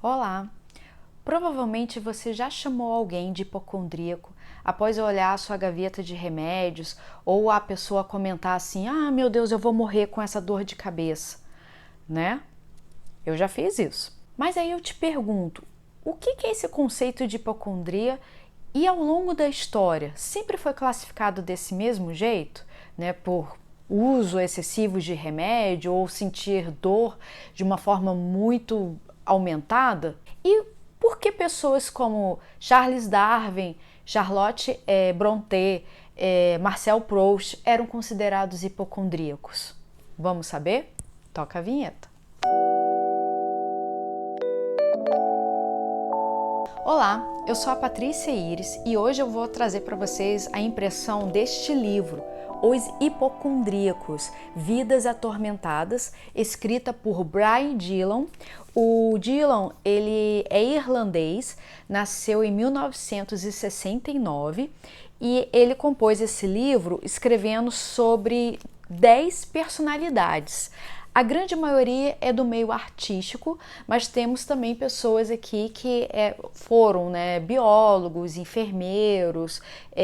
Olá! Provavelmente você já chamou alguém de hipocondríaco após olhar a sua gaveta de remédios ou a pessoa comentar assim: "Ah, meu Deus, eu vou morrer com essa dor de cabeça", né? Eu já fiz isso. Mas aí eu te pergunto, o que é esse conceito de hipocondria e ao longo da história sempre foi classificado desse mesmo jeito, né? Por uso excessivo de remédio ou sentir dor de uma forma muito aumentada? E por que pessoas como Charles Darwin, Charlotte Brontë, Marcel Proust eram considerados hipocondríacos? Vamos saber? Toca a vinheta. Olá, eu sou a Patrícia Iris e hoje eu vou trazer para vocês a impressão deste livro, Os Hipocondríacos, Vidas Atormentadas, escrita por Brian Dillon. O Dillon, ele é irlandês, nasceu em 1969 e ele compôs esse livro escrevendo sobre 10 personalidades. A grande maioria é do meio artístico, mas temos também pessoas aqui que foram biólogos, enfermeiros,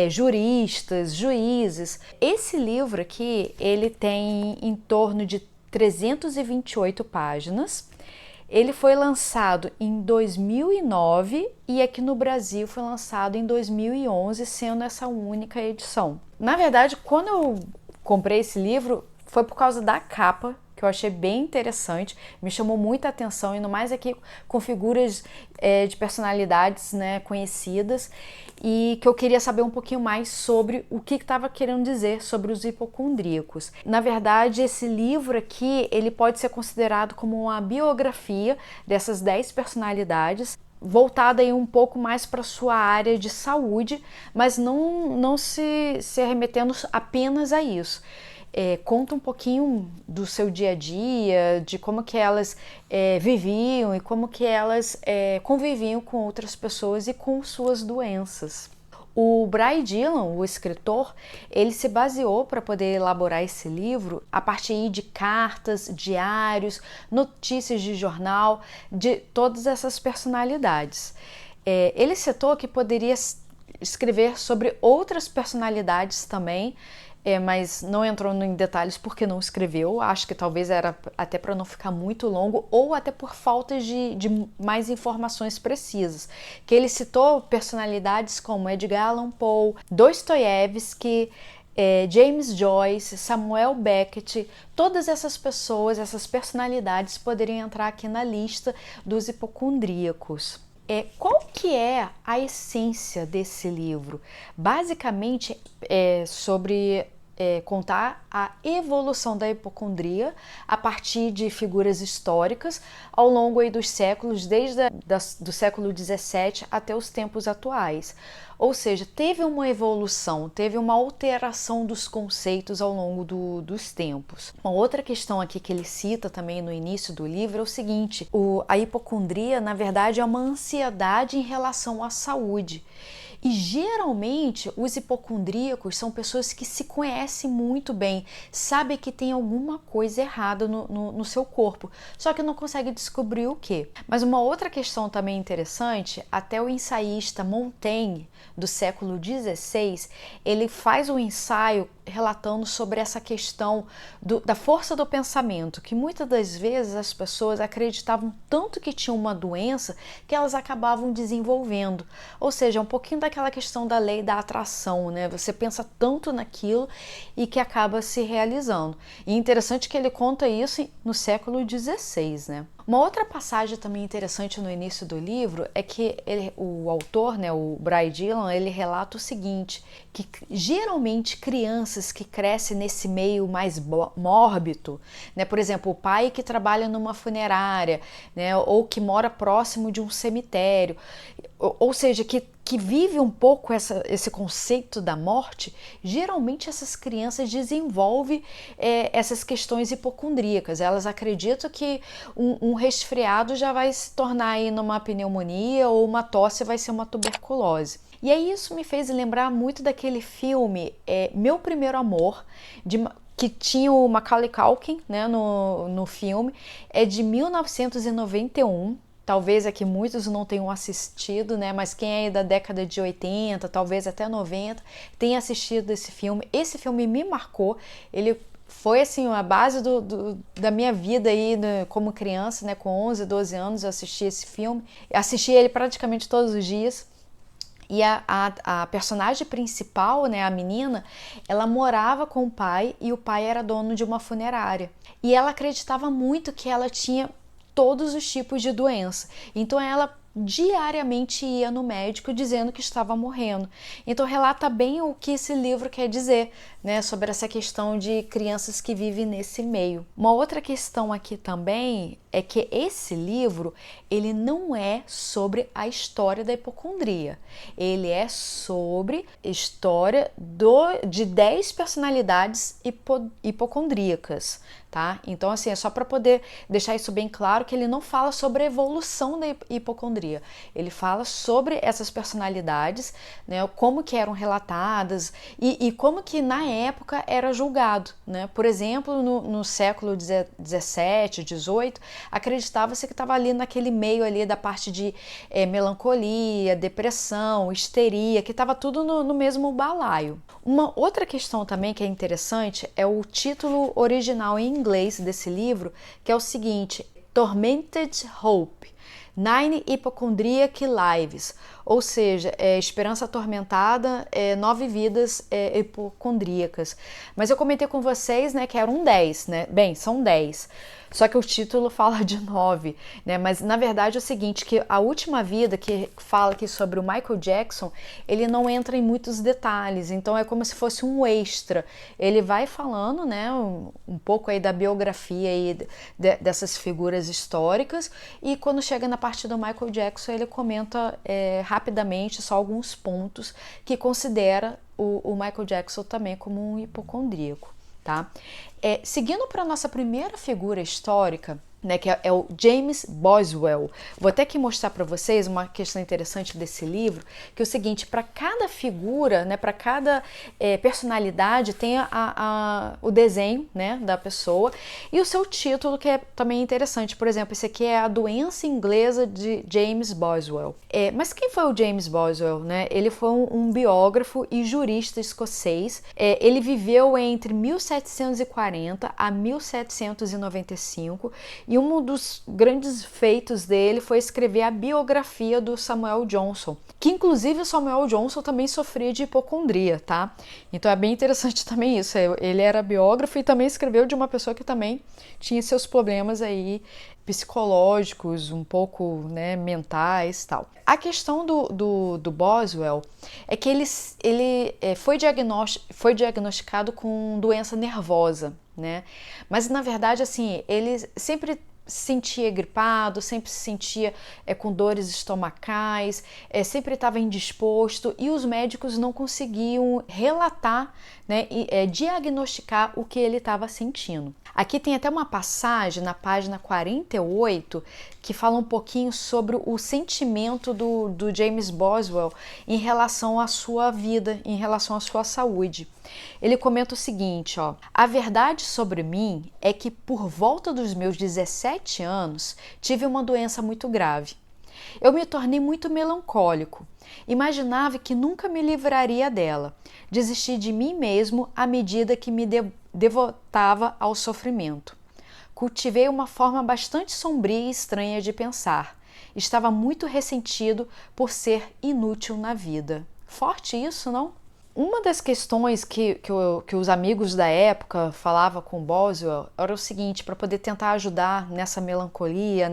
juristas, juízes. Esse livro aqui, ele tem em torno de 328 páginas. Ele foi lançado em 2009 e aqui no Brasil foi lançado em 2011, sendo essa única edição. Na verdade, quando eu comprei esse livro, foi por causa da capa, que eu achei bem interessante, me chamou muita atenção, ainda mais aqui com figuras de personalidades conhecidas, e que eu queria saber um pouquinho mais sobre o que estava querendo dizer sobre os hipocondríacos. Na verdade, esse livro aqui, ele pode ser considerado como uma biografia dessas 10 personalidades, voltada aí um pouco mais para a sua área de saúde, mas não se remetendo apenas a isso. Conta um pouquinho do seu dia a dia, de como que elas viviam e como que elas conviviam com outras pessoas e com suas doenças. O Brian Dillon, o escritor, ele se baseou para poder elaborar esse livro a partir de cartas, diários, notícias de jornal, de todas essas personalidades. Ele citou que poderia escrever sobre outras personalidades também, mas não entrou em detalhes porque não escreveu. Acho que talvez era até para não ficar muito longo ou até por falta de mais informações precisas. Que ele citou personalidades como Edgar Allan Poe, Dostoiévski, James Joyce, Samuel Beckett. Todas essas pessoas, essas personalidades poderiam entrar aqui na lista dos hipocondríacos. Qual que é a essência desse livro? Basicamente é sobre contar a evolução da hipocondria a partir de figuras históricas ao longo aí dos séculos, desde do século XVII até os tempos atuais. Ou seja, teve uma evolução, teve uma alteração dos conceitos ao longo dos tempos. Uma outra questão aqui que ele cita também no início do livro é o seguinte: a hipocondria, na verdade, é uma ansiedade em relação à saúde. E geralmente os hipocondríacos são pessoas que se conhecem muito bem, sabem que tem alguma coisa errada no seu corpo, só que não conseguem descobrir o que. Mas uma outra questão também interessante, até o ensaísta Montaigne, do século XVI, ele faz um ensaio relatando sobre essa questão da força do pensamento, que muitas das vezes as pessoas acreditavam tanto que tinham uma doença que elas acabavam desenvolvendo. Ou seja, um pouquinho daquela questão da lei da atração, né? Você pensa tanto naquilo e que acaba se realizando. E é interessante que ele conta isso no século XVI, né? Uma outra passagem também interessante no início do livro é que o autor, o Brian Dillon, ele relata o seguinte, que geralmente crianças que crescem nesse meio mais mórbido, por exemplo, o pai que trabalha numa funerária, ou que mora próximo de um cemitério, ou seja, que vive um pouco esse conceito da morte, geralmente essas crianças desenvolvem essas questões hipocondríacas. Elas acreditam que um resfriado já vai se tornar aí numa pneumonia ou uma tosse vai ser uma tuberculose. E aí isso me fez lembrar muito daquele filme Meu Primeiro Amor, que tinha o Macaulay Culkin no filme, é de 1991. talvez aqui muitos não tenham assistido, né? Mas quem é da década de 80, talvez até 90, tenha assistido esse filme. Esse filme me marcou, ele foi assim a base da minha vida aí, né, como criança, né? Com 11, 12 anos eu assisti esse filme, assisti ele praticamente todos os dias. E a personagem principal, né, a menina, ela morava com o pai e o pai era dono de uma funerária. E ela acreditava muito que ela tinha todos os tipos de doença. Então ela diariamente ia no médico dizendo que estava morrendo. Então relata bem o que esse livro quer dizer, né, sobre essa questão de crianças que vivem nesse meio. Uma outra questão aqui também é que esse livro, ele não é sobre a história da hipocondria. Ele é sobre a história de 10 personalidades hipocondríacas, tá? Então, assim, é só para poder deixar isso bem claro que ele não fala sobre a evolução da hipocondria. Ele fala sobre essas personalidades, né, como que eram relatadas e como que na época era julgado, né? Por exemplo, no século 17, 18, acreditava-se que estava ali naquele meio ali da parte de melancolia, depressão, histeria, que estava tudo no mesmo balaio. Uma outra questão também que é interessante é o título original em inglês desse livro, que é o seguinte: Tormented Hope, 9 Hypochondriac Lives, ou seja, esperança atormentada, 9 vidas hipocondríacas. Mas eu comentei com vocês, né, que eram 10, né? Bem, são 10. Só que o título fala de 9, né? Mas na verdade é o seguinte, que a última vida, que fala aqui sobre o Michael Jackson, ele não entra em muitos detalhes, então é como se fosse um extra. Ele vai falando, né, um pouco aí da biografia aí dessas figuras históricas, e quando chega na parte do Michael Jackson, ele comenta rapidamente só alguns pontos que considera o Michael Jackson também como um hipocondríaco, tá? Seguindo para a nossa primeira figura histórica, né, que é o James Boswell. Vou até aqui mostrar para vocês uma questão interessante desse livro, que é o seguinte: para cada figura, né, para cada personalidade tem o desenho, né, da pessoa e o seu título, que é também interessante. Por exemplo, esse aqui é A Doença Inglesa de James Boswell. Mas quem foi o James Boswell, né? Ele foi um biógrafo e jurista escocês. Ele viveu entre 1740 a 1795 e um dos grandes feitos dele foi escrever a biografia do Samuel Johnson, que inclusive o Samuel Johnson também sofria de hipocondria, tá? Então é bem interessante também isso. Ele era biógrafo e também escreveu de uma pessoa que também tinha seus problemas aí psicológicos, um pouco, né, mentais e tal. A questão do Boswell é que ele foi diagnosticado com doença nervosa, né? Mas na verdade, assim, ele sempre se sentia gripado, sempre se sentia com dores estomacais, sempre estava indisposto, e os médicos não conseguiam relatar, né, e diagnosticar o que ele estava sentindo. Aqui tem até uma passagem na página 48 que fala um pouquinho sobre o sentimento do James Boswell em relação à sua vida, em relação à sua saúde. Ele comenta o seguinte, ó: a verdade sobre mim é que por volta dos meus 17 anos tive uma doença muito grave. Eu me tornei muito melancólico. Imaginava que nunca me livraria dela. Desisti de mim mesmo à medida que me devotava ao sofrimento. Cultivei uma forma bastante sombria e estranha de pensar. Estava muito ressentido por ser inútil na vida. Forte isso, não? Uma das questões que os amigos da época falavam com Boswell era o seguinte: para poder tentar ajudar nessa melancolia,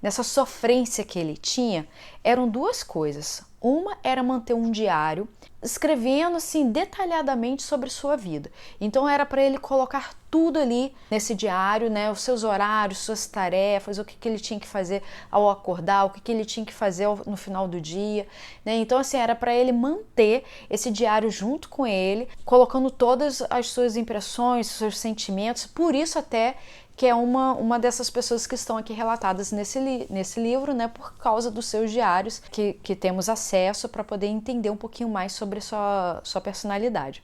nessa sofrência que ele tinha, eram duas coisas. Uma era manter um diário, escrevendo assim detalhadamente sobre sua vida. Então era para ele colocar tudo ali nesse diário, né? Os seus horários, suas tarefas, o que ele tinha que fazer ao acordar, o que ele tinha que fazer no final do dia, né? Então assim, era para ele manter esse diário junto com ele, colocando todas as suas impressões, seus sentimentos. Por isso até que é uma dessas pessoas que estão aqui relatadas nesse livro, né, por causa dos seus diários, que temos acesso para poder entender um pouquinho mais sobre sua personalidade.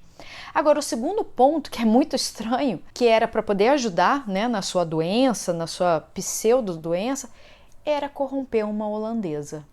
Agora, o segundo ponto, que é muito estranho, que era para poder ajudar, né, na sua doença, na sua pseudo-doença, era corromper uma holandesa.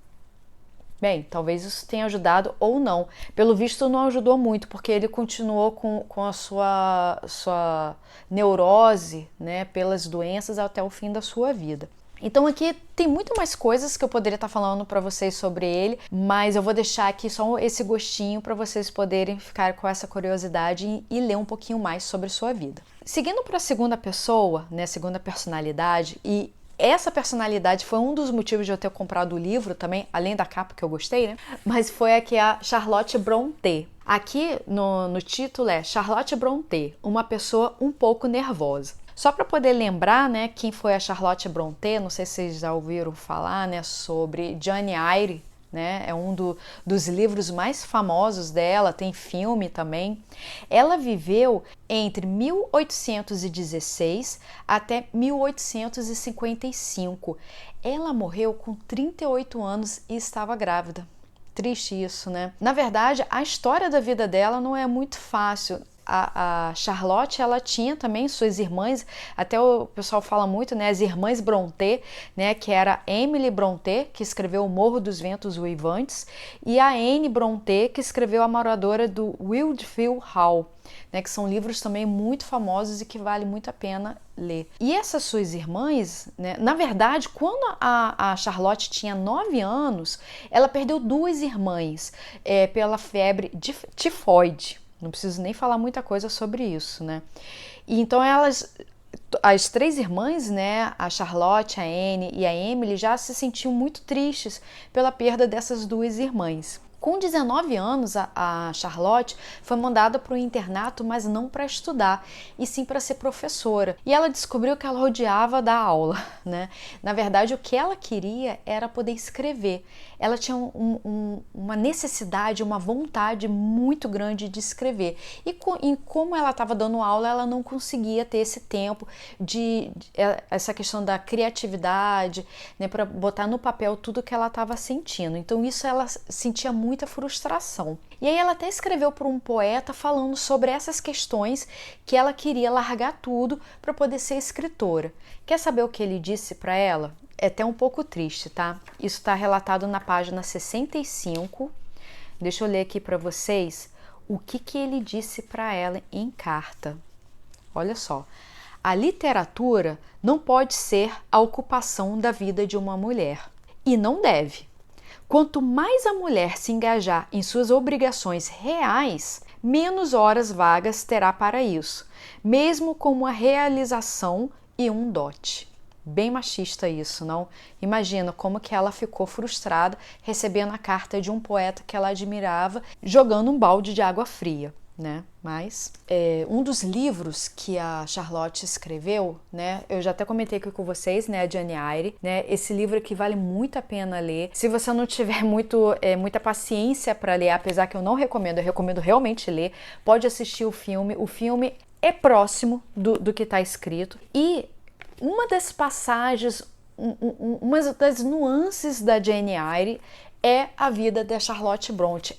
Bem, talvez isso tenha ajudado ou não. Pelo visto não ajudou muito, porque ele continuou com a sua neurose, né, pelas doenças até o fim da sua vida. Então aqui tem muito mais coisas que eu poderia estar falando para vocês sobre ele, mas eu vou deixar aqui só esse gostinho para vocês poderem ficar com essa curiosidade e ler um pouquinho mais sobre sua vida. Seguindo para a segunda pessoa, né, segunda personalidade, e essa personalidade foi um dos motivos de eu ter comprado o livro também, além da capa que eu gostei, né? Mas foi aqui a Charlotte Brontë. Aqui no título é Charlotte Brontë, uma pessoa um pouco nervosa. Só para poder lembrar, né, quem foi a Charlotte Brontë, não sei se vocês já ouviram falar, né, sobre Jane Eyre, né, é um dos livros mais famosos dela, tem filme também. Ela viveu entre 1816 até 1855. Ela morreu com 38 anos e estava grávida. Triste isso, né? Na verdade, a história da vida dela não é muito fácil. A Charlotte, ela tinha também suas irmãs, até o pessoal fala muito, né, as irmãs Brontë, né, que era Emily Brontë, que escreveu O Morro dos Ventos Uivantes, e a Anne Brontë, que escreveu A Moradora do Wildfield Hall, né, que são livros também muito famosos e que vale muito a pena ler. E essas suas irmãs, né, na verdade, quando a Charlotte tinha 9 anos, ela perdeu 2 irmãs pela febre tifoide. Não preciso nem falar muita coisa sobre isso, né? E então as 3 irmãs, né, a Charlotte, a Anne e a Emily, já se sentiam muito tristes pela perda dessas 2 irmãs. Com 19 anos, a Charlotte foi mandada para o internato, mas não para estudar, e sim para ser professora. E ela descobriu que ela odiava dar aula, né? Na verdade, o que ela queria era poder escrever. Ela tinha uma necessidade, uma vontade muito grande de escrever. E como ela estava dando aula, ela não conseguia ter esse tempo essa questão da criatividade, né, para botar no papel tudo que ela estava sentindo. Então isso ela sentia muita frustração. E aí ela até escreveu para um poeta falando sobre essas questões, que ela queria largar tudo para poder ser escritora. Quer saber o que ele disse para ela? É até um pouco triste, tá? Isso está relatado na página 65. Deixa eu ler aqui para vocês o que ele disse para ela em carta. Olha só. A literatura não pode ser a ocupação da vida de uma mulher. E não deve. Quanto mais a mulher se engajar em suas obrigações reais, menos horas vagas terá para isso, mesmo com uma realização e um dote. Bem machista isso, não? Imagina como que ela ficou frustrada recebendo a carta de um poeta que ela admirava, jogando um balde de água fria, né? Mas um dos livros que a Charlotte escreveu, né? Eu já até comentei aqui com vocês, né? A Jane Eyre, né? Esse livro aqui vale muito a pena ler. Se você não tiver muita paciência para ler, apesar que eu não recomendo, eu recomendo realmente ler. Pode assistir o filme. O filme é próximo do que está escrito. E uma das passagens, uma das nuances da Jane Eyre é a vida da Charlotte Brontë.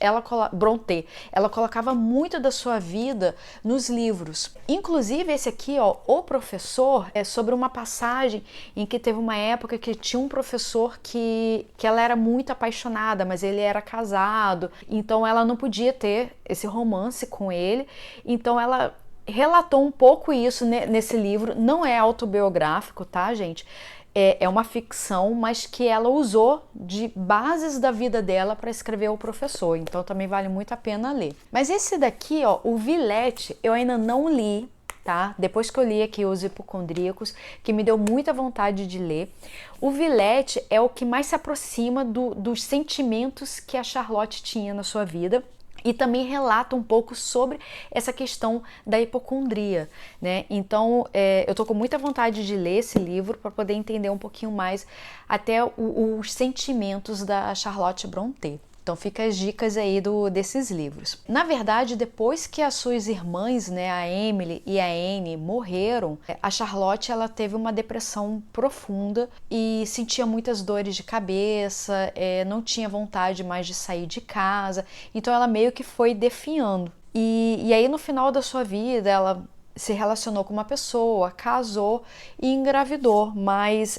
Ela colocava muito da sua vida nos livros. Inclusive esse aqui, ó, O Professor, é sobre uma passagem em que teve uma época que tinha um professor que ela era muito apaixonada, mas ele era casado, então ela não podia ter esse romance com ele. Então ela relatou um pouco isso nesse livro. Não é autobiográfico, tá, gente? É uma ficção, mas que ela usou de bases da vida dela para escrever O Professor, então também vale muito a pena ler. Mas esse daqui, ó, o Villette, eu ainda não li, tá? Depois que eu li aqui Os Hipocondríacos, que me deu muita vontade de ler. O Villette é o que mais se aproxima dos sentimentos que a Charlotte tinha na sua vida. E também relata um pouco sobre essa questão da hipocondria, né? Então, eu tô com muita vontade de ler esse livro para poder entender um pouquinho mais até os sentimentos da Charlotte Brontë. Então fica as dicas aí desses livros. Na verdade, depois que as suas irmãs, né, a Emily e a Anne, morreram, a Charlotte ela teve uma depressão profunda e sentia muitas dores de cabeça, não tinha vontade mais de sair de casa, então ela meio que foi definhando. E aí no final da sua vida, ela se relacionou com uma pessoa, casou e engravidou, mas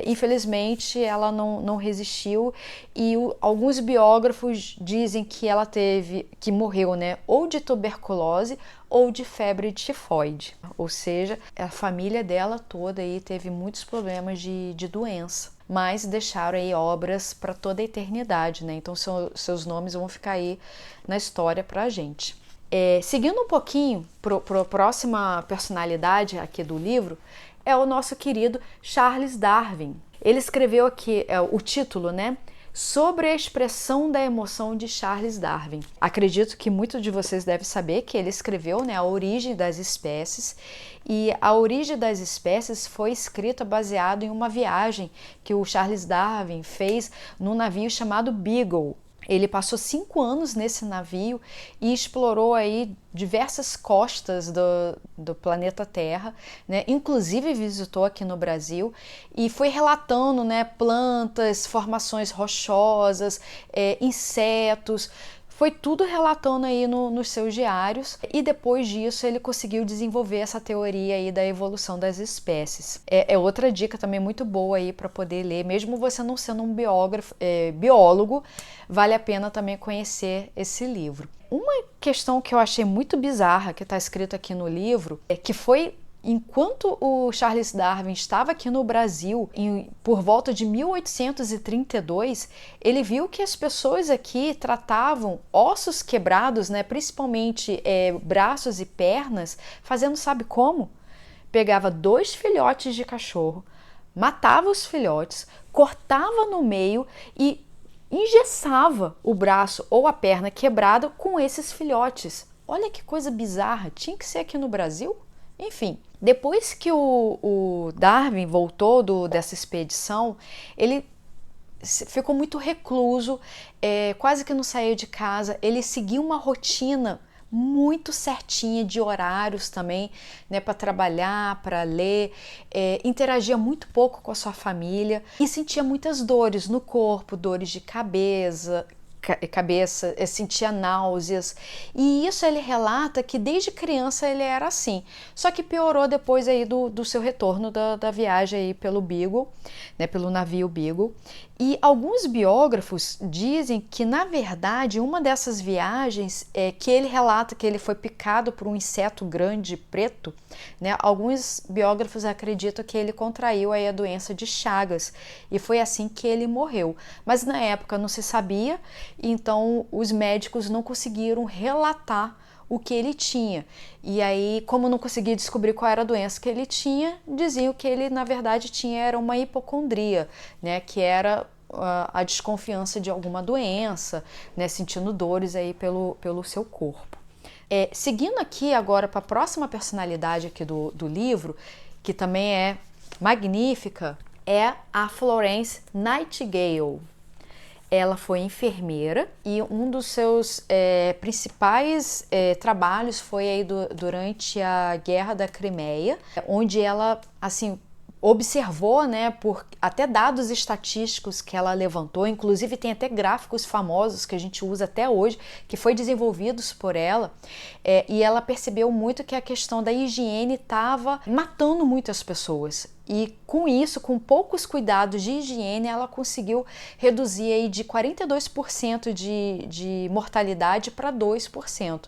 infelizmente ela não resistiu e alguns biógrafos dizem que ela morreu, né, ou de tuberculose ou de febre tifoide, ou seja, a família dela toda aí teve muitos problemas de doença, mas deixaram aí obras para toda a eternidade, né? Então seus nomes vão ficar aí na história para a gente. Seguindo um pouquinho para a próxima personalidade aqui do livro, é o nosso querido Charles Darwin. Ele escreveu aqui o título, né? Sobre a expressão da emoção de Charles Darwin. Acredito que muitos de vocês devem saber que ele escreveu, né, A Origem das Espécies, e A Origem das Espécies foi escrita baseado em uma viagem que o Charles Darwin fez num navio chamado Beagle. Ele passou 5 anos nesse navio e explorou aí diversas costas do planeta Terra, né? Inclusive visitou aqui no Brasil e foi relatando, né, plantas, formações rochosas, insetos. Foi tudo relatando aí nos seus diários e depois disso ele conseguiu desenvolver essa teoria aí da evolução das espécies. É outra dica também muito boa aí para poder ler, mesmo você não sendo um biólogo, vale a pena também conhecer esse livro. Uma questão que eu achei muito bizarra que está escrito aqui no livro é que foi enquanto o Charles Darwin estava aqui no Brasil, por volta de 1832, ele viu que as pessoas aqui tratavam ossos quebrados, né, principalmente braços e pernas, fazendo sabe como? Pegava 2 filhotes de cachorro, matava os filhotes, cortava no meio e engessava o braço ou a perna quebrada com esses filhotes. Olha que coisa bizarra, tinha que ser aqui no Brasil? Enfim, depois que o Darwin voltou dessa expedição, ele ficou muito recluso, quase que não saía de casa, ele seguia uma rotina muito certinha de horários também, né, para trabalhar, para ler, interagia muito pouco com a sua família e sentia muitas dores no corpo, dores de cabeça, sentia náuseas, e isso ele relata que desde criança ele era assim, só que piorou depois aí do seu retorno da viagem aí pelo Beagle, né, pelo navio Beagle. E alguns biógrafos dizem que, na verdade, uma dessas viagens que ele relata que ele foi picado por um inseto grande preto, né? Alguns biógrafos acreditam que ele contraiu aí a doença de Chagas e foi assim que ele morreu. Mas na época não se sabia, então os médicos não conseguiram relatar o que ele tinha. E aí, como não conseguia descobrir qual era a doença que ele tinha, diziam que ele, na verdade, era uma hipocondria, né? Que era a desconfiança de alguma doença, né? Sentindo dores aí pelo seu corpo. Seguindo aqui agora para a próxima personalidade aqui do livro, que também é magnífica, é a Florence Nightingale. Ela foi enfermeira e um dos seus principais trabalhos foi aí durante a Guerra da Crimeia, onde ela, assim, observou, né, por até dados estatísticos que ela levantou, inclusive tem até gráficos famosos que a gente usa até hoje, que foi desenvolvidos por ela, e ela percebeu muito que a questão da higiene estava matando muitas pessoas. E com isso, com poucos cuidados de higiene, ela conseguiu reduzir aí de 42% de mortalidade para 2%.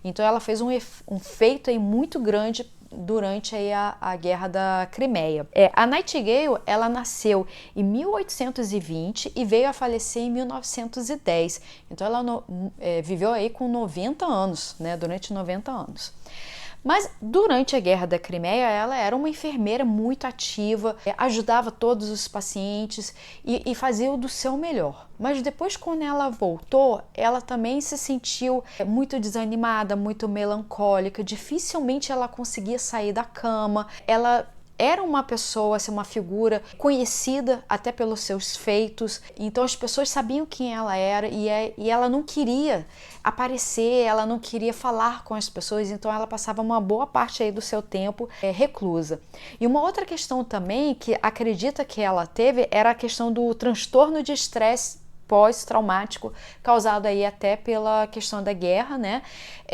Então ela fez um feito aí muito grande durante aí a Guerra da Crimeia. A Nightingale, ela nasceu em 1820 e veio a falecer em 1910. Então ela viveu aí com 90 anos, né, durante 90 anos. Mas durante a Guerra da Crimeia, ela era uma enfermeira muito ativa, ajudava todos os pacientes e fazia o do seu melhor. Mas depois, quando ela voltou, ela também se sentiu muito desanimada, muito melancólica, dificilmente ela conseguia sair da cama, ela era uma pessoa, assim, uma figura conhecida até pelos seus feitos, então as pessoas sabiam quem ela era e ela não queria aparecer, ela não queria falar com as pessoas, então ela passava uma boa parte aí do seu tempo reclusa. E uma outra questão também que acredita que ela teve era a questão do transtorno de estresse pós-traumático causado aí até pela questão da guerra, né?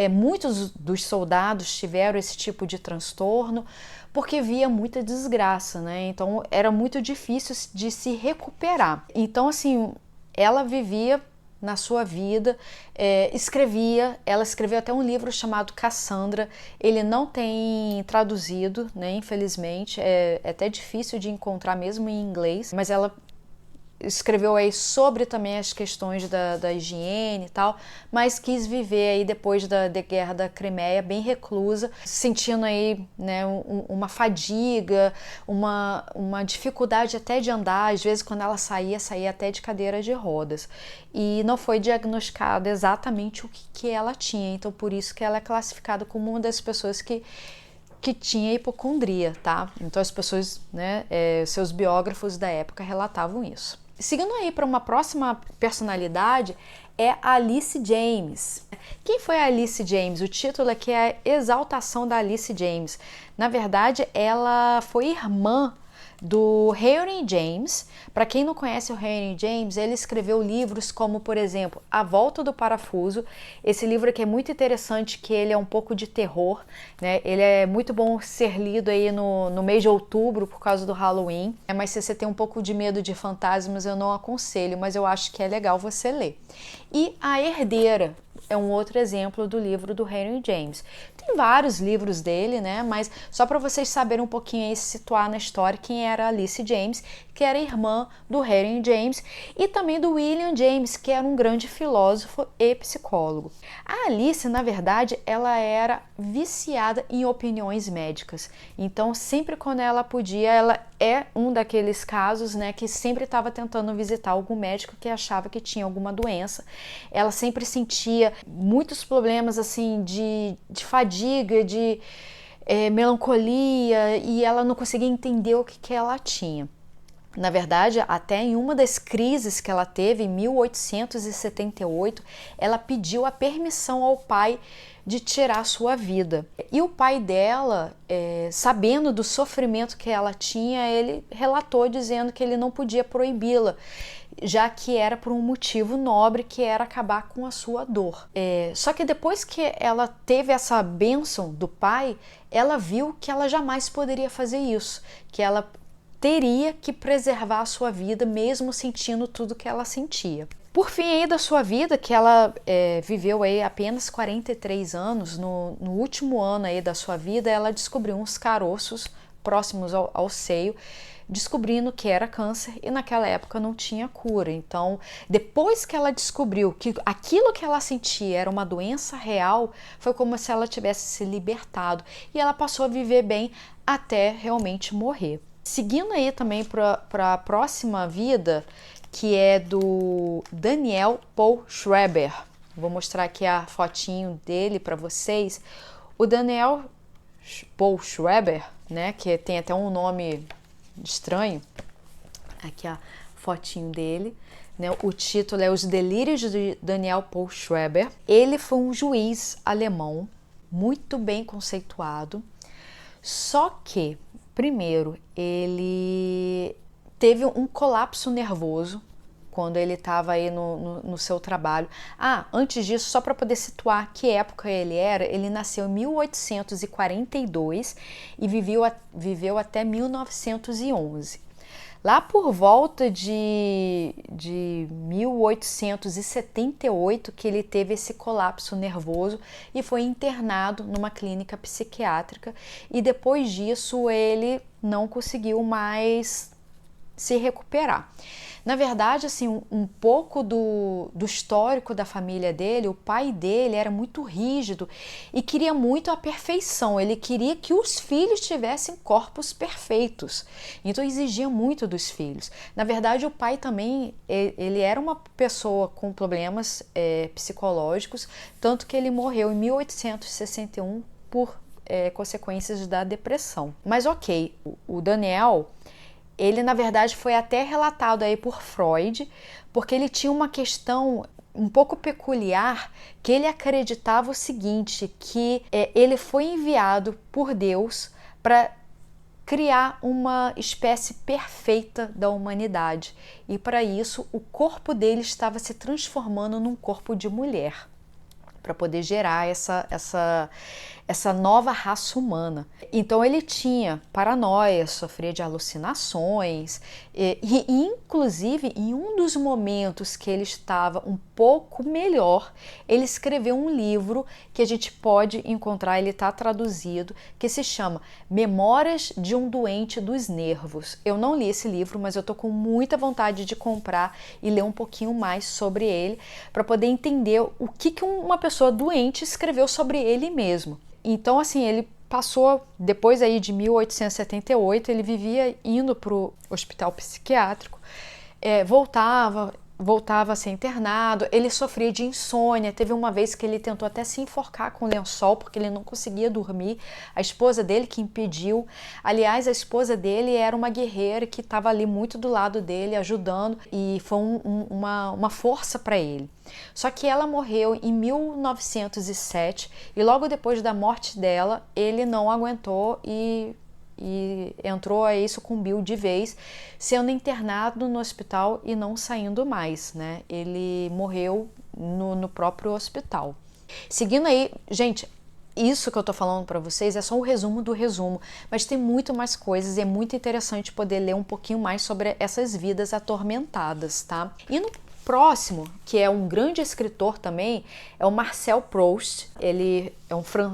Muitos dos soldados tiveram esse tipo de transtorno porque via muita desgraça, né? Então era muito difícil de se recuperar. Então, assim, ela vivia na sua vida, ela escreveu até um livro chamado Cassandra. Ele não tem traduzido, né? Infelizmente, é até difícil de encontrar mesmo em inglês, mas ela escreveu aí sobre também as questões da higiene e tal, mas quis viver aí depois da guerra da Crimeia bem reclusa, sentindo aí, né, uma fadiga, uma dificuldade até de andar. Às vezes quando ela saía até de cadeira de rodas, e não foi diagnosticado exatamente o que ela tinha. Então por isso que ela é classificada como uma das pessoas que tinha hipocondria, tá? Então as pessoas, né, seus biógrafos da época relatavam isso. Seguindo aí para uma próxima personalidade é a Alice James. Quem foi a Alice James? O título aqui é a Exaltação da Alice James. Na verdade, ela foi irmã do Henry James. Para quem não conhece o Henry James, ele escreveu livros como, por exemplo, A Volta do Parafuso. Esse livro aqui é muito interessante, que ele é um pouco de terror, né? Ele é muito bom ser lido aí no mês de outubro por causa do Halloween, mas se você tem um pouco de medo de fantasmas, eu não aconselho, mas eu acho que é legal você ler. E A Herdeira é um outro exemplo do livro do Henry James. Tem vários livros dele, né? Mas só para vocês saberem um pouquinho aí, se situar na história, quem era Alice James, que era irmã do Henry James, e também do William James, que era um grande filósofo e psicólogo. A Alice, na verdade, ela era viciada em opiniões médicas. Então, sempre quando ela podia, ela é um daqueles casos, né, que sempre estava tentando visitar algum médico que achava que tinha alguma doença. Ela sempre sentia muitos problemas, assim, de fadiga, de melancolia, e ela não conseguia entender o que ela tinha. Na verdade, até em uma das crises que ela teve, em 1878, ela pediu a permissão ao pai de tirar sua vida. E o pai dela, sabendo do sofrimento que ela tinha, ele relatou dizendo que ele não podia proibi-la, já que era por um motivo nobre, que era acabar com a sua dor. Só que depois que ela teve essa bênção do pai, ela viu que ela jamais poderia fazer isso, que ela teria que preservar a sua vida, mesmo sentindo tudo que ela sentia. Por fim aí da sua vida, que ela viveu aí apenas 43 anos, no último ano aí da sua vida, ela descobriu uns caroços próximos ao seio, descobrindo que era câncer, e naquela época não tinha cura. Então, depois que ela descobriu que aquilo que ela sentia era uma doença real, foi como se ela tivesse se libertado, e ela passou a viver bem até realmente morrer. Seguindo aí também para a próxima vida, que é do Daniel Paul Schreiber. Vou mostrar aqui a fotinho dele para vocês. O Daniel Paul Schreiber, né, que tem até um nome estranho, aqui a fotinho dele, né? O título é Os Delírios de Daniel Paul Schreiber. Ele foi um juiz alemão muito bem conceituado, só que primeiro, ele teve um colapso nervoso quando ele estava aí no seu trabalho. Antes disso, só para poder situar que época ele era, ele nasceu em 1842 e viveu até 1911. Lá por volta de 1878 que ele teve esse colapso nervoso e foi internado numa clínica psiquiátrica, e depois disso ele não conseguiu mais se recuperar. Na verdade, assim, um pouco do histórico da família dele, o pai dele era muito rígido e queria muito a perfeição. Ele queria que os filhos tivessem corpos perfeitos, então exigia muito dos filhos. Na verdade, o pai também, ele era uma pessoa com problemas psicológicos, tanto que ele morreu em 1861 por consequências da depressão. Mas ok, o Daniel, ele na verdade foi até relatado aí por Freud, porque ele tinha uma questão um pouco peculiar, que ele acreditava o seguinte, que ele foi enviado por Deus para criar uma espécie perfeita da humanidade. E para isso, o corpo dele estava se transformando num corpo de mulher, para poder gerar essa nova raça humana. Então ele tinha paranoia, sofria de alucinações e inclusive em um dos momentos que ele estava um pouco melhor, ele escreveu um livro que a gente pode encontrar, ele está traduzido, que se chama Memórias de um Doente dos Nervos. Eu não li esse livro, mas eu tô com muita vontade de comprar e ler um pouquinho mais sobre ele, para poder entender o que uma pessoa doente escreveu sobre ele mesmo. Então, assim, ele passou, depois aí de 1878, ele vivia indo para o hospital psiquiátrico, voltava a ser internado, ele sofria de insônia, teve uma vez que ele tentou até se enforcar com lençol porque ele não conseguia dormir, a esposa dele que impediu. Aliás, a esposa dele era uma guerreira que estava ali muito do lado dele, ajudando, e foi uma força para ele. Só que ela morreu em 1907 e logo depois da morte dela, ele não aguentou e entrou aí, sucumbiu de vez, sendo internado no hospital e não saindo mais, né? Ele morreu no próprio hospital. Seguindo aí, gente, isso que eu tô falando para vocês é só o resumo do resumo, mas tem muito mais coisas e é muito interessante poder ler um pouquinho mais sobre essas vidas atormentadas, tá? E no próximo, que é um grande escritor também, é o Marcel Proust. Ele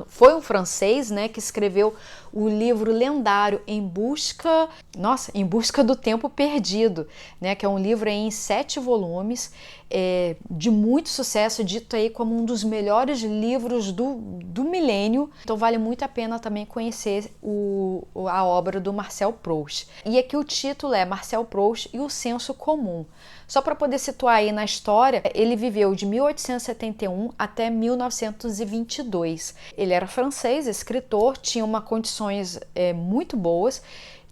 foi um francês, né, que escreveu o livro lendário Em Busca do Tempo Perdido, né, que é um livro aí em 7 volumes, de muito sucesso, dito aí como um dos melhores livros do milênio. Então vale muito a pena também conhecer a obra do Marcel Proust. E aqui o título é Marcel Proust e o Senso Comum. Só para poder situar aí na história, ele viveu de 1871 até 1922. Ele era francês, escritor, tinha condições muito boas.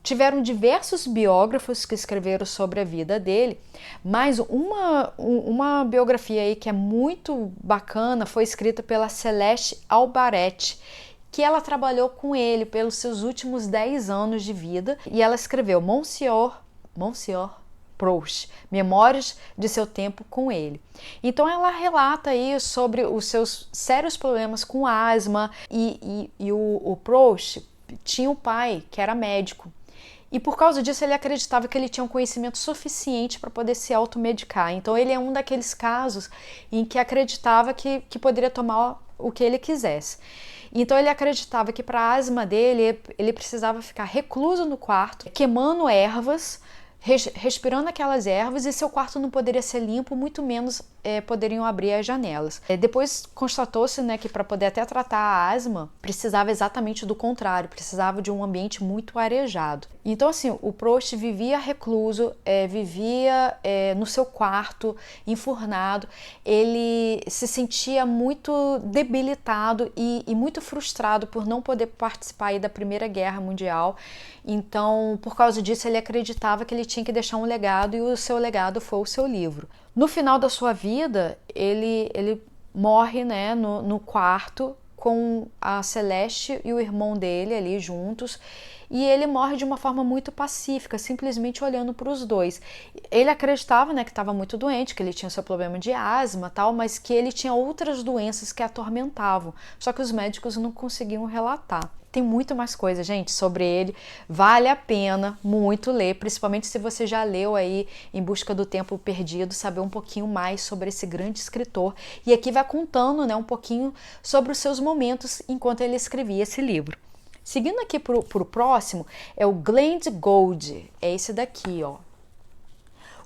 Tiveram diversos biógrafos que escreveram sobre a vida dele, mas uma biografia aí que é muito bacana foi escrita pela Celeste Albaret, que ela trabalhou com ele pelos seus últimos 10 anos de vida, e ela escreveu Monsieur Proust, Memórias de seu tempo com ele. Então ela relata aí sobre os seus sérios problemas com asma, e o Proust tinha um pai que era médico. E por causa disso ele acreditava que ele tinha um conhecimento suficiente para poder se automedicar. Então ele é um daqueles casos em que acreditava que poderia tomar o que ele quisesse. Então ele acreditava que para a asma dele ele precisava ficar recluso no quarto, queimando ervas, respirando aquelas ervas, e seu quarto não poderia ser limpo, muito menos poderiam abrir as janelas. Depois constatou-se, né, que para poder até tratar a asma, precisava exatamente do contrário, precisava de um ambiente muito arejado. Então assim, o Proust vivia recluso, vivia no seu quarto, enfurnado, ele se sentia muito debilitado e muito frustrado por não poder participar aí da Primeira Guerra Mundial. Então, por causa disso, ele acreditava que ele tinha que deixar um legado, e o seu legado foi o seu livro. No final da sua vida, ele morre, né, no quarto com a Celeste e o irmão dele ali juntos, e ele morre de uma forma muito pacífica, simplesmente olhando para os dois. Ele acreditava, né, que estava muito doente, que ele tinha seu problema de asma, tal, mas que ele tinha outras doenças que atormentavam, só que os médicos não conseguiam relatar. Tem muito mais coisa, gente, sobre ele. Vale a pena muito ler, principalmente se você já leu aí Em Busca do Tempo Perdido, saber um pouquinho mais sobre esse grande escritor. E aqui vai contando, né, um pouquinho sobre os seus momentos enquanto ele escrevia esse livro. Seguindo aqui para o próximo, é o Glenn Gould. É esse daqui, ó.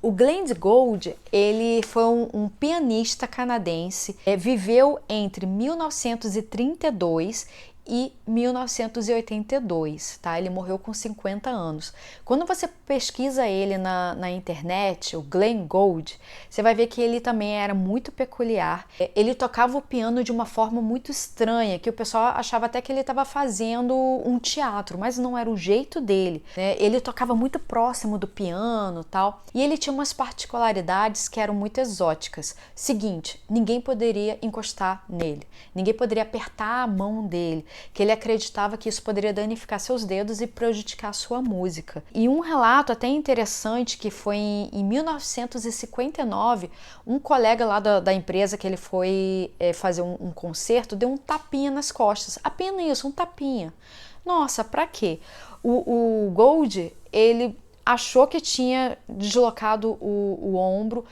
O Glenn Gould, ele foi um pianista canadense, viveu entre 1932 e 1982, tá? Ele morreu com 50 anos. Quando você pesquisa ele na internet, o Glenn Gould, você vai ver que ele também era muito peculiar. Ele tocava o piano de uma forma muito estranha, que o pessoal achava até que ele estava fazendo um teatro, mas não era o jeito dele, né? Ele tocava muito próximo do piano, tal, e ele tinha umas particularidades que eram muito exóticas. Seguinte, ninguém poderia encostar nele, ninguém poderia apertar a mão dele. que ele acreditava que isso poderia danificar seus dedos e prejudicar sua música. E um relato até interessante que foi em 1959, um colega lá da empresa que ele foi fazer um concerto deu um tapinha nas costas, apenas isso, um tapinha. Nossa, pra quê? O Gold, ele achou que tinha deslocado o ombro,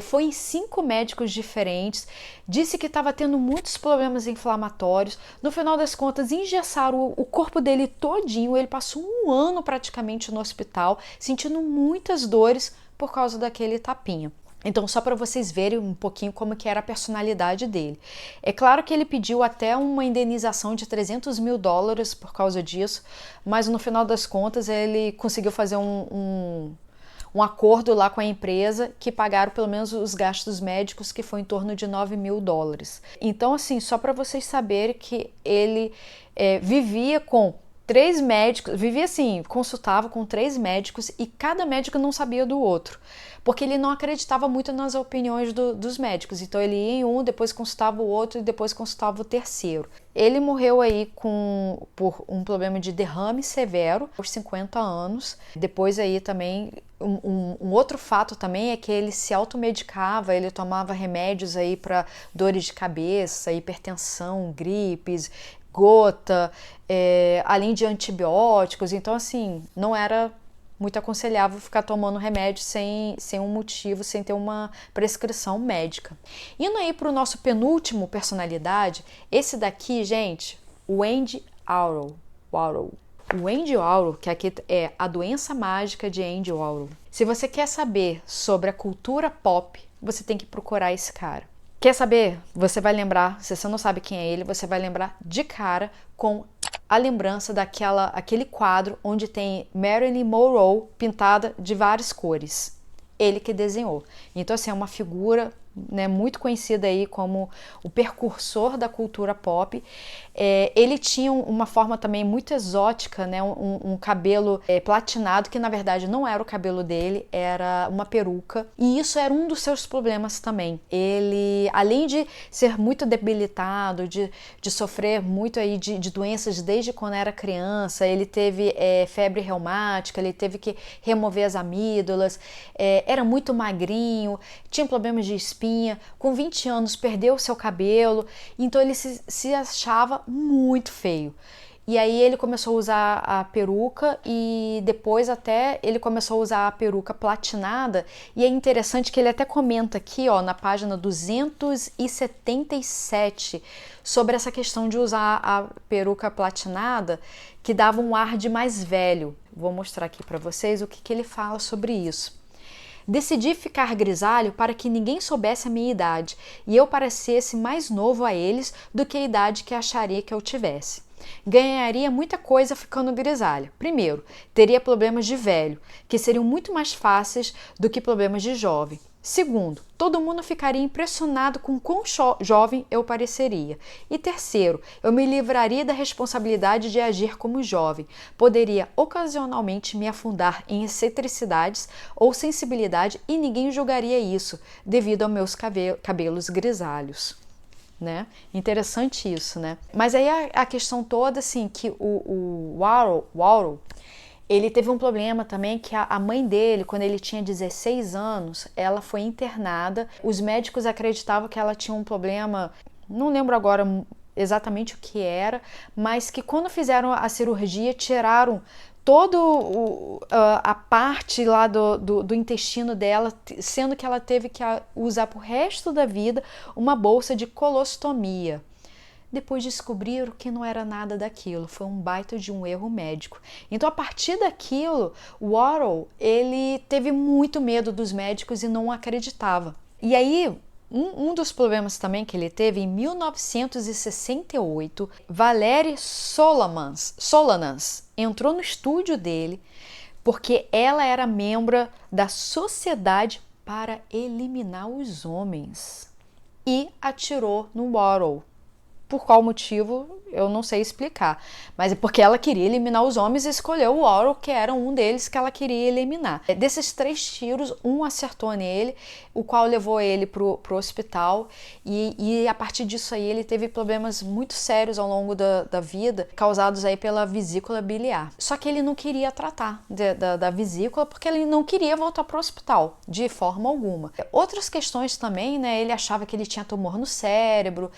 foi em 5 médicos diferentes, disse que estava tendo muitos problemas inflamatórios. No final das contas, engessaram o corpo dele todinho, ele passou um ano praticamente no hospital, sentindo muitas dores por causa daquele tapinha. Então, só para vocês verem um pouquinho como que era a personalidade dele. É claro que ele pediu até uma indenização de $300 mil por causa disso, mas no final das contas ele conseguiu fazer um acordo lá com a empresa que pagaram pelo menos os gastos médicos, que foi em torno de $9 mil. Então, assim, só para vocês saberem que ele vivia com 3 médicos, vivia assim, consultava com 3 médicos e cada médico não sabia do outro, porque ele não acreditava muito nas opiniões dos médicos. Então ele ia em um, depois consultava o outro e depois consultava o terceiro. Ele morreu aí por um problema de derrame severo aos 50 anos. Depois aí também, um outro fato também é que ele se automedicava, ele tomava remédios aí para dores de cabeça, hipertensão, gripes, gota, além de antibióticos. Então assim, não era muito aconselhável ficar tomando remédio sem um motivo, sem ter uma prescrição médica. Indo aí para o nosso penúltimo personalidade, esse daqui, gente, o Andy Warhol. O Andy Warhol, que aqui é A Doença Mágica de Andy Warhol. Se você quer saber sobre a cultura pop, você tem que procurar esse cara. Quer saber? Você vai lembrar, se você não sabe quem é ele, você vai lembrar de cara com a lembrança aquele quadro onde tem Marilyn Monroe pintada de várias cores. Ele que desenhou. Então, assim, é uma figura, né, muito conhecida aí como o precursor da cultura pop. Ele tinha uma forma também muito exótica, né, um cabelo platinado, que na verdade não era o cabelo dele, era uma peruca. E isso era um dos seus problemas também. Ele, além de ser muito debilitado, de sofrer muito aí de doenças desde quando era criança, ele teve febre reumática, ele teve que remover as amígdalas, era muito magrinho, tinha problemas de espinha, com 20 anos perdeu o seu cabelo, então ele se achava muito feio. E aí ele começou a usar a peruca e depois até ele começou a usar a peruca platinada. E é interessante que ele até comenta aqui, ó, na página 277 sobre essa questão de usar a peruca platinada, que dava um ar de mais velho. Vou mostrar aqui para vocês o que ele fala sobre isso. Decidi ficar grisalho para que ninguém soubesse a minha idade e eu parecesse mais novo a eles do que a idade que acharia que eu tivesse. Ganharia muita coisa ficando grisalha. Primeiro, teria problemas de velho, que seriam muito mais fáceis do que problemas de jovem. Segundo, todo mundo ficaria impressionado com quão jovem eu pareceria. E terceiro, eu me livraria da responsabilidade de agir como jovem. Poderia ocasionalmente me afundar em excentricidades ou sensibilidade e ninguém julgaria isso, devido aos meus cabelos grisalhos. Né? Interessante isso, né? Mas aí a questão toda, assim, que o Warhol, ele teve um problema também, que a mãe dele, quando ele tinha 16 anos, ela foi internada. Os médicos acreditavam que ela tinha um problema, não lembro agora exatamente o que era, mas que quando fizeram a cirurgia, tiraram toda a parte lá do intestino dela, sendo que ela teve que usar pro resto da vida uma bolsa de colostomia. Depois descobriram que não era nada daquilo, foi um baita de um erro médico. Então, a partir daquilo, o Warhol, ele teve muito medo dos médicos e não acreditava. E aí, um dos problemas também que ele teve, em 1968, Valerie Solanas entrou no estúdio dele porque ela era membro da Sociedade para Eliminar os Homens e atirou no Warhol. por qual motivo, eu não sei explicar. Mas é porque ela queria eliminar os homens e escolheu o Otto, que era um deles que ela queria eliminar. Desses 3 tiros, um acertou nele, o qual levou ele pro hospital. E a partir disso aí, ele teve problemas muito sérios ao longo da vida, causados aí pela vesícula biliar. Só que ele não queria tratar da vesícula, porque ele não queria voltar pro hospital, de forma alguma. Outras questões também, né? Ele achava que ele tinha tumor no cérebro.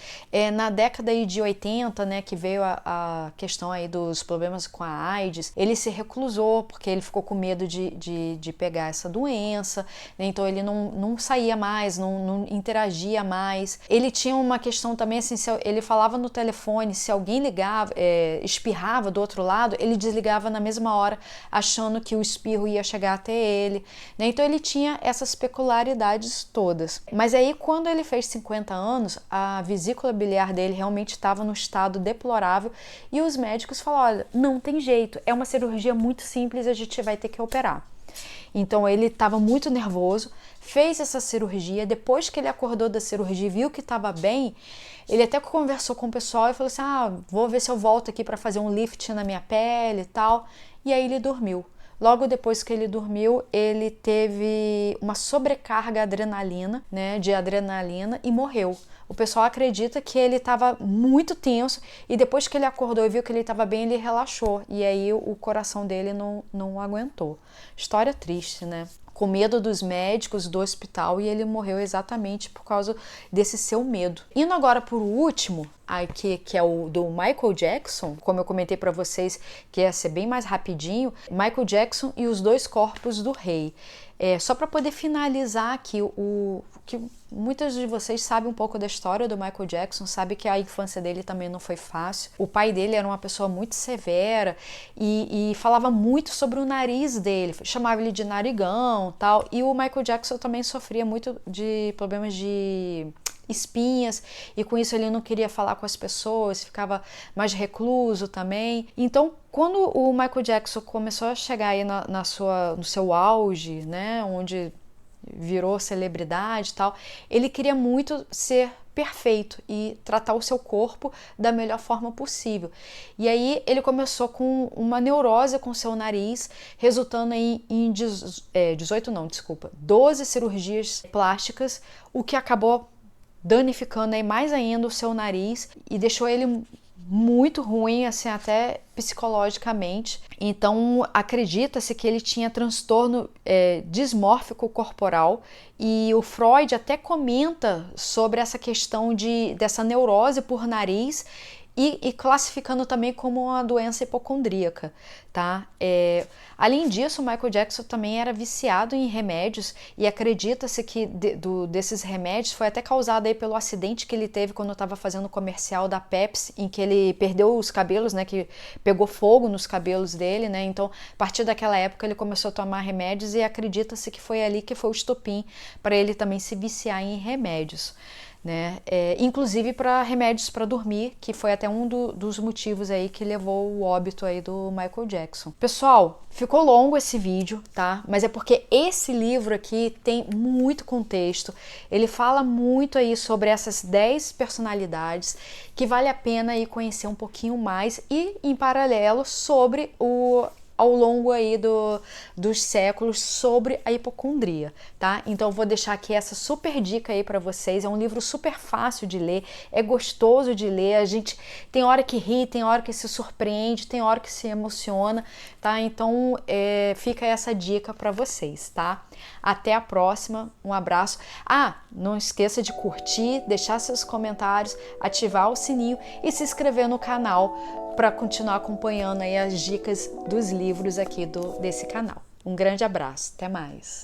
Na década aí de 80, né, que veio a questão aí dos problemas com a AIDS, ele se reclusou porque ele ficou com medo de pegar essa doença, né? Então ele não saía mais, não interagia mais. Ele tinha uma questão também assim, ele falava no telefone, se alguém ligava, espirrava do outro lado, ele desligava na mesma hora, achando que o espirro ia chegar até ele, né? Então ele tinha essas peculiaridades todas. Mas aí quando ele fez 50 anos, a vesícula biliar dele realmente estava no estado deplorável e os médicos falaram, olha, não tem jeito, é uma cirurgia muito simples, a gente vai ter que operar. Então ele estava muito nervoso, fez essa cirurgia, depois que ele acordou da cirurgia e viu que estava bem, ele até conversou com o pessoal e falou assim, vou ver se eu volto aqui para fazer um lift na minha pele e tal, e aí ele dormiu. Logo depois que ele dormiu, ele teve uma sobrecarga de adrenalina e morreu. O pessoal acredita que ele estava muito tenso e depois que ele acordou e viu que ele estava bem, ele relaxou. E aí o coração dele não aguentou. História triste, né? Com medo dos médicos, do hospital, e ele morreu exatamente por causa desse seu medo. Indo agora por último, que é o do Michael Jackson, como eu comentei para vocês que ia ser bem mais rapidinho, Michael Jackson e os 2 corpos do rei. Só para poder finalizar aqui, que muitas de vocês sabem um pouco da história do Michael Jackson, sabe que a infância dele também não foi fácil. O pai dele era uma pessoa muito severa e falava muito sobre o nariz dele, chamava ele de narigão, tal. E o Michael Jackson também sofria muito de problemas de espinhas e com isso ele não queria falar com as pessoas, ficava mais recluso também. Então, quando o Michael Jackson começou a chegar aí no seu auge, né, onde virou celebridade e tal, ele queria muito ser perfeito e tratar o seu corpo da melhor forma possível. E aí ele começou com uma neurose com seu nariz, resultando aí em 12 cirurgias plásticas, o que acabou danificando aí mais ainda o seu nariz e deixou ele muito ruim, assim, até psicologicamente. Então, acredita-se que ele tinha transtorno dismórfico corporal e o Freud até comenta sobre essa questão dessa neurose por nariz e classificando também como uma doença hipocondríaca, tá? Além disso, o Michael Jackson também era viciado em remédios e acredita-se que desses remédios foi até causado aí pelo acidente que ele teve quando estava fazendo o comercial da Pepsi, em que ele perdeu os cabelos, né? Que pegou fogo nos cabelos dele, né? Então, a partir daquela época, ele começou a tomar remédios e acredita-se que foi ali que foi o estopim para ele também se viciar em remédios, né? Inclusive para remédios para dormir, que foi até um dos motivos aí que levou o óbito aí do Michael Jackson. Pessoal, ficou longo esse vídeo, tá? Mas é porque esse livro aqui tem muito contexto, ele fala muito aí sobre essas 10 personalidades que vale a pena aí conhecer um pouquinho mais e em paralelo sobre ao longo aí dos séculos sobre a hipocondria, tá? Então eu vou deixar aqui essa super dica aí para vocês. É um livro super fácil de ler, é gostoso de ler. A gente tem hora que ri, tem hora que se surpreende, tem hora que se emociona, tá? Então fica essa dica para vocês, tá? Até a próxima, um abraço. Não esqueça de curtir, deixar seus comentários, ativar o sininho e se inscrever no canal para continuar acompanhando aí as dicas dos livros aqui desse canal. Um grande abraço, até mais!